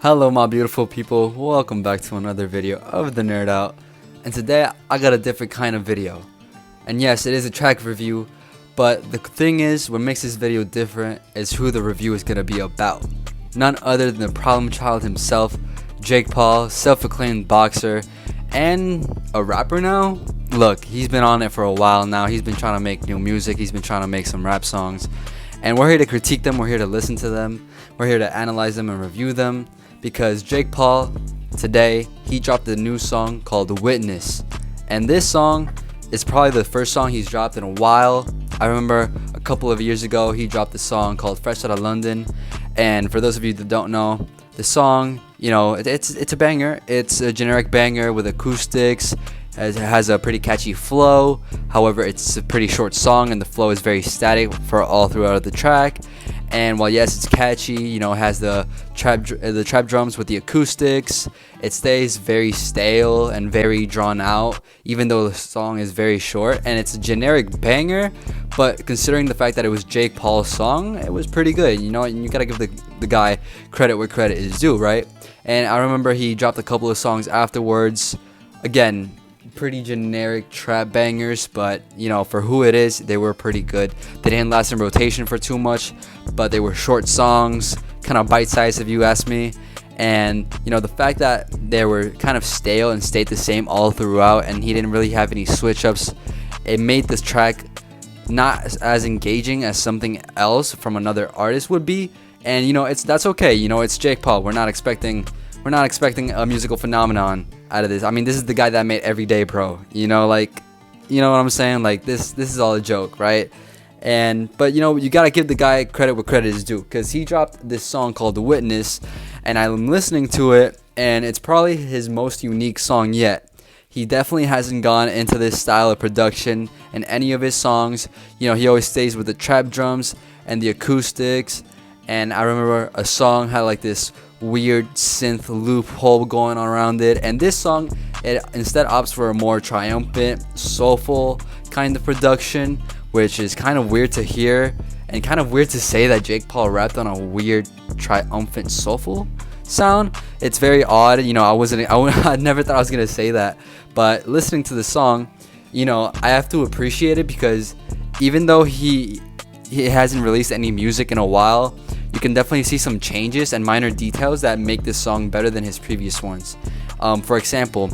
Hello my beautiful people, welcome back to another video of The Nerd Out. And today I got a different kind of video. And yes, it is a track review, but the thing is, what makes this video different is who the review is going to be about. None other than the problem child himself, Jake Paul, self-acclaimed boxer, and a rapper now? Look, he's been on it for a while now. He's been trying to make new music, he's been trying to make some rap songs. And we're here to critique them, we're here to listen to them, we're here to analyze them and review them. Because Jake Paul, today, he dropped a new song called Witness. And this song is probably the first song he's dropped in a while. I remember a couple of years ago, he dropped a song called Fresh Outta London. And for those of you that don't know, the song, it's a banger. It's a generic banger with acoustics. It has a pretty catchy flow. However, it's a pretty short song and the flow is very static for all throughout the track. And while yes, it's catchy, it has the trap drums with the acoustics, it stays very stale and very drawn out, even though the song is very short. And it's a generic banger, but considering the fact that it was Jake Paul's song, it was pretty good. And you gotta give the guy credit where credit is due, right? And I remember he dropped a couple of songs afterwards. Again, pretty generic trap bangers, but for who it is, they were pretty good. They didn't last in rotation for too much, but they were short songs, kind of bite-sized if you ask me. And the fact that they were kind of stale and stayed the same all throughout, and he didn't really have any switch-ups, it made this track not as engaging as something else from another artist would be. And that's okay. It's Jake Paul. We're not expecting a musical phenomenon out of this. I mean, this is the guy that made Everyday Pro. You know what I'm saying? Like this is all a joke, right? But you gotta give the guy credit where credit is due, because he dropped this song called The Witness, and I'm listening to it, and it's probably his most unique song yet. He definitely hasn't gone into this style of production in any of his songs. He always stays with the trap drums and the acoustics. And I remember a song had like this weird synth loophole going on around it, and this song, it instead opts for a more triumphant, soulful kind of production, which is kind of weird to hear and kind of weird to say that Jake Paul rapped on a weird, triumphant, soulful sound. It's very odd. I never thought I was gonna say that, but listening to the song, I have to appreciate it, because even though he hasn't released any music in a while, you can definitely see some changes and minor details that make this song better than his previous ones. For example,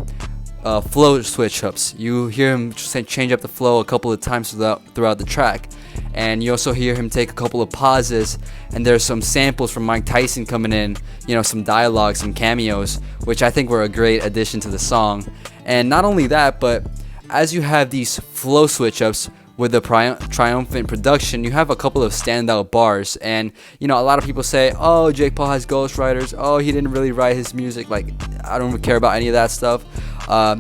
flow switch-ups. You hear him change up the flow a couple of times throughout the track. And you also hear him take a couple of pauses, and there's some samples from Mike Tyson coming in, some dialogue, some cameos, which I think were a great addition to the song. And not only that, but as you have these flow switch-ups, with the triumphant production, you have a couple of standout bars. And a lot of people say, oh, Jake Paul has ghostwriters, oh, he didn't really write his music. Like, I don't care about any of that stuff.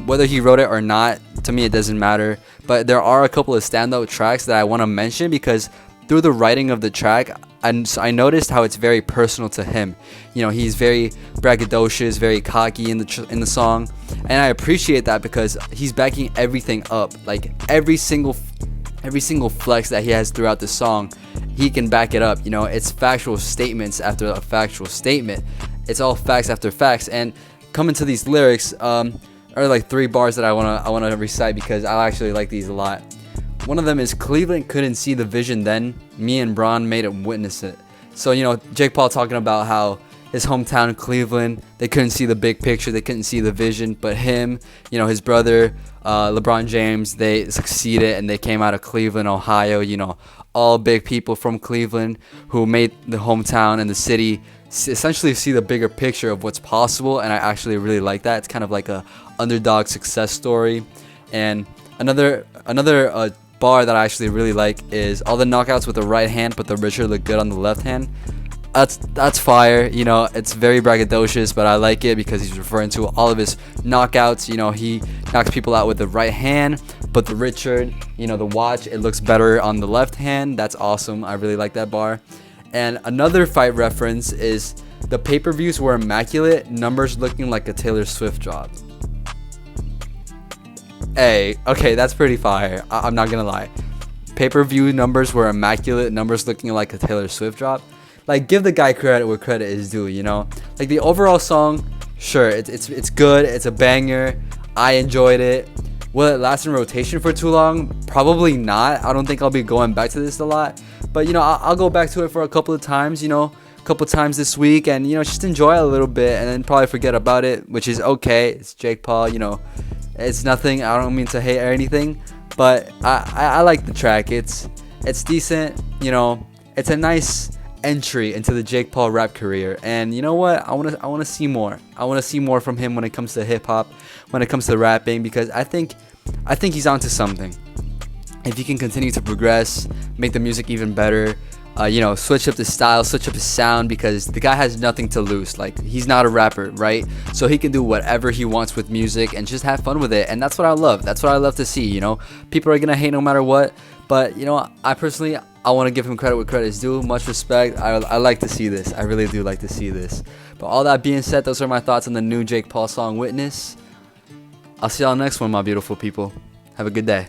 Whether he wrote it or not, to me it doesn't matter. But there are a couple of standout tracks that I want to mention, because through the writing of the track, I noticed how it's very personal to him. He's very braggadocious, very cocky in the song, and I appreciate that, because he's backing everything up. Like every single flex that he has throughout the song, he can back it up. It's factual statements after a factual statement. It's all facts after facts. And coming to these lyrics, are like 3 bars that I wanna recite, because I actually like these a lot. One of them is, Cleveland couldn't see the vision then, me and Bron made him witness it. So Jake Paul talking about how his hometown Cleveland, they couldn't see the big picture, they couldn't see the vision, but him, his brother, LeBron James, they succeeded, and they came out of Cleveland, Ohio. All big people from Cleveland who made the hometown and the city essentially see the bigger picture of what's possible. And I actually really like that. It's kind of like a underdog success story. And another bar that I actually really like is, all the knockouts with the right hand, but the richer look good on the left hand. That's fire. It's very braggadocious, but I like it because he's referring to all of his knockouts. He knocks people out with the right hand, but the Richard, the watch, it looks better on the left hand. That's awesome. I really like that bar. And another fight reference is, the pay-per-views were immaculate, numbers looking like a Taylor Swift drop. Hey, okay, that's pretty fire. I'm not gonna lie. Pay-per-view numbers were immaculate, numbers looking like a Taylor Swift drop. like, give the guy credit where credit is due, you know? Like, the overall song, sure, it's good, it's a banger, I enjoyed it. Will it last in rotation for too long? Probably not. I don't think I'll be going back to this a lot, but you know, I'll go back to it for a couple of times, you know, a couple of times this week, and you know, just enjoy it a little bit, and then probably forget about it, which is okay. It's Jake Paul, you know, it's nothing. I don't mean to hate or anything, but I like the track. It's decent, you know. It's a nice entry into the Jake Paul rap career, and you know what, I want to see more. I want to see more from him when it comes to hip hop, when it comes to rapping, because I think he's onto something. If he can continue to progress, make the music even better, you know, switch up the style, switch up his sound, because the guy has nothing to lose. Like, he's not a rapper, right? So he can do whatever he wants with music and just have fun with it, and that's what I love. That's what I love to see, you know. People are gonna hate no matter what, but you know, I personally, I want to give him credit where credit is due. Much respect. I like to see this. I really do like to see this. But all that being said, those are my thoughts on the new Jake Paul song, Witness. I'll see y'all next one, my beautiful people. Have a good day.